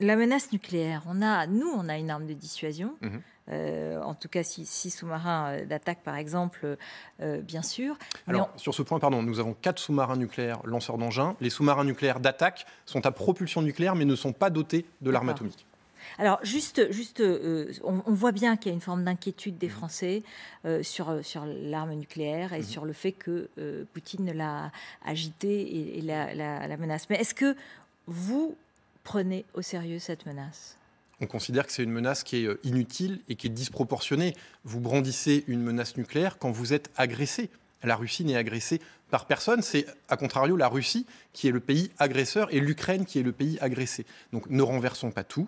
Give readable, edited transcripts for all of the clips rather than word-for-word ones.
La menace nucléaire, on a une arme de dissuasion. Mmh. En tout cas, si sous-marins d'attaque, par exemple, bien sûr. Mais Alors, sur ce point, pardon, nous avons 4 sous-marins nucléaires lanceurs d'engins. Les sous-marins nucléaires d'attaque sont à propulsion nucléaire, mais ne sont pas dotés de l'arme d'accord. atomique. Alors, on voit bien qu'il y a une forme d'inquiétude des Mmh. Français sur l'arme nucléaire et Mmh. sur le fait que Poutine l'a agitée et la menace. Mais est-ce que vous prenez au sérieux cette menace? On considère que c'est une menace qui est inutile et qui est disproportionnée. Vous brandissez une menace nucléaire quand vous êtes agressé. La Russie n'est agressée par personne. C'est, à contrario, la Russie qui est le pays agresseur et l'Ukraine qui est le pays agressé. Donc ne renversons pas tout.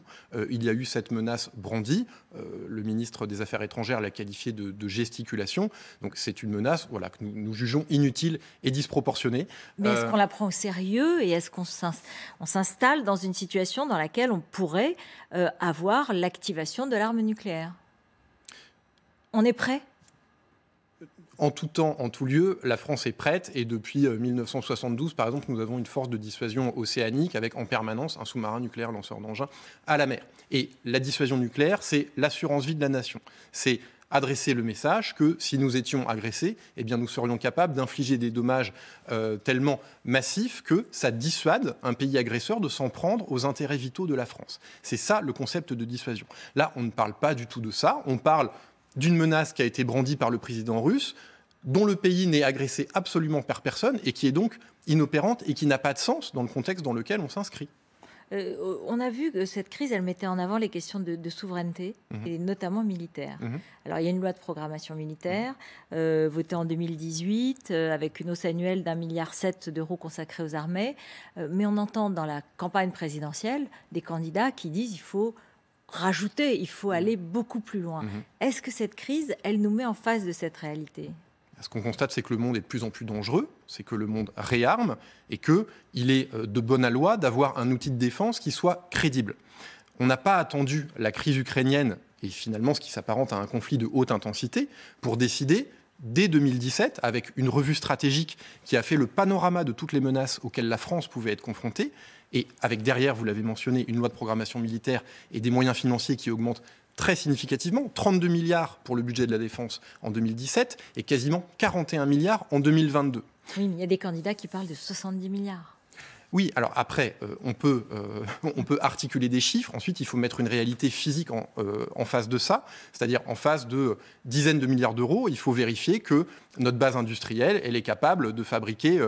Il y a eu cette menace brandie. Le ministre des Affaires étrangères l'a qualifiée de gesticulation. Donc c'est une menace voilà, que nous jugeons inutile et disproportionnée. Mais est-ce qu'on la prend au sérieux et est-ce qu'on s'installe dans une situation dans laquelle on pourrait avoir l'activation de l'arme nucléaire? On est prêt? En tout temps, en tout lieu, la France est prête et depuis 1972, par exemple, nous avons une force de dissuasion océanique avec en permanence un sous-marin nucléaire lanceur d'engins à la mer. Et la dissuasion nucléaire, c'est l'assurance vie de la nation. C'est adresser le message que si nous étions agressés, eh bien nous serions capables d'infliger des dommages tellement massifs que ça dissuade un pays agresseur de s'en prendre aux intérêts vitaux de la France. C'est ça le concept de dissuasion. Là, on ne parle pas du tout de ça. On parle d'une menace qui a été brandie par le président russe, dont le pays n'est agressé absolument par personne et qui est donc inopérante et qui n'a pas de sens dans le contexte dans lequel on s'inscrit. On a vu que cette crise, elle mettait en avant les questions de souveraineté, Mmh. et notamment militaire. Mmh. Alors, il y a une loi de programmation militaire votée en 2018 avec une hausse annuelle d'1,7 milliard d'euros consacrée aux armées. Mais on entend dans la campagne présidentielle des candidats qui disent il faut rajouter, il faut aller beaucoup plus loin. Mmh. Est-ce que cette crise, elle nous met en face de cette réalité? Ce qu'on constate, c'est que le monde est de plus en plus dangereux, c'est que le monde réarme et qu'il est de bonne loi d'avoir un outil de défense qui soit crédible. On n'a pas attendu la crise ukrainienne et finalement ce qui s'apparente à un conflit de haute intensité pour décider, dès 2017, avec une revue stratégique qui a fait le panorama de toutes les menaces auxquelles la France pouvait être confrontée, et avec derrière, vous l'avez mentionné, une loi de programmation militaire et des moyens financiers qui augmentent très significativement, 32 milliards pour le budget de la défense en 2017 et quasiment 41 milliards en 2022. Oui, mais il y a des candidats qui parlent de 70 milliards. Oui, alors après, on peut articuler des chiffres. Ensuite, il faut mettre une réalité physique en face de ça, c'est-à-dire en face de dizaines de milliards d'euros. Il faut vérifier que notre base industrielle, elle est capable de fabriquer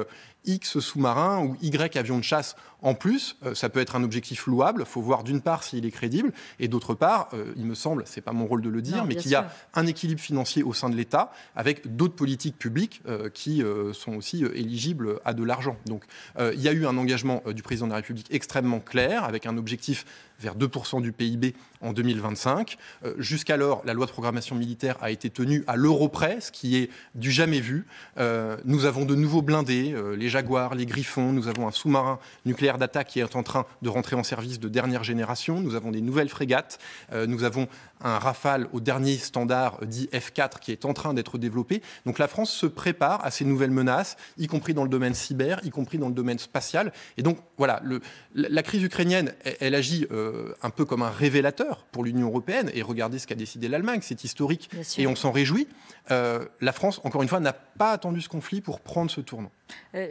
X sous-marins ou Y avions de chasse en plus. Ça peut être un objectif louable. Il faut voir d'une part s'il est crédible et d'autre part, il me semble, c'est pas mon rôle de le dire, Non, mais bien qu'il y a sûr. un équilibre financier au sein de l'État avec d'autres politiques publiques qui sont aussi éligibles à de l'argent. Donc il y a eu un engagement du président de la République extrêmement clair avec un objectif vers 2% du PIB en 2025. Jusqu'alors, la loi de programmation militaire a été tenue à l'euro près, ce qui est du jamais vu. Nous avons de nouveaux blindés, les Jaguars, les Griffons. Nous avons un sous-marin nucléaire d'attaque qui est en train de rentrer en service de dernière génération. Nous avons des nouvelles frégates. Nous avons un Rafale au dernier standard dit F4 qui est en train d'être développé. Donc la France se prépare à ces nouvelles menaces, y compris dans le domaine cyber, y compris dans le domaine spatial. Et donc voilà, la crise ukrainienne, elle agit un peu comme un révélateur pour l'Union européenne. Et regardez ce qu'a décidé l'Allemagne, c'est historique Bien sûr. et on s'en réjouit. La France, encore une fois, n'a pas attendu ce conflit pour prendre ce tournant.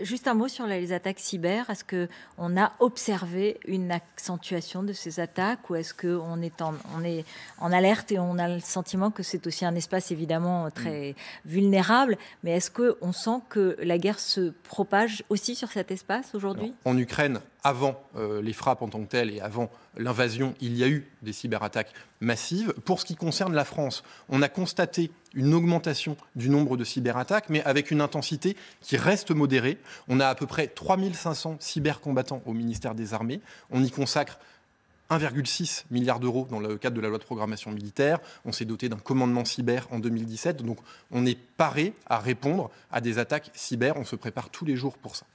Juste un mot sur les attaques cyber. Est-ce qu'on a observé une accentuation de ces attaques ou est-ce qu'on est en alerte et on a le sentiment que c'est aussi un espace évidemment très vulnérable, mais est-ce qu'on sent que la guerre se propage aussi sur cet espace aujourd'hui? En Ukraine, avant les frappes en tant que telles et avant l'invasion, il y a eu des cyberattaques massives. Pour ce qui concerne la France, on a constaté une augmentation du nombre de cyberattaques, mais avec une intensité qui reste modérée. On a à peu près 3500 cybercombattants au ministère des Armées. On y consacre 1,6 milliard d'euros dans le cadre de la loi de programmation militaire. On s'est doté d'un commandement cyber en 2017. Donc on est paré à répondre à des attaques cyber. On se prépare tous les jours pour ça.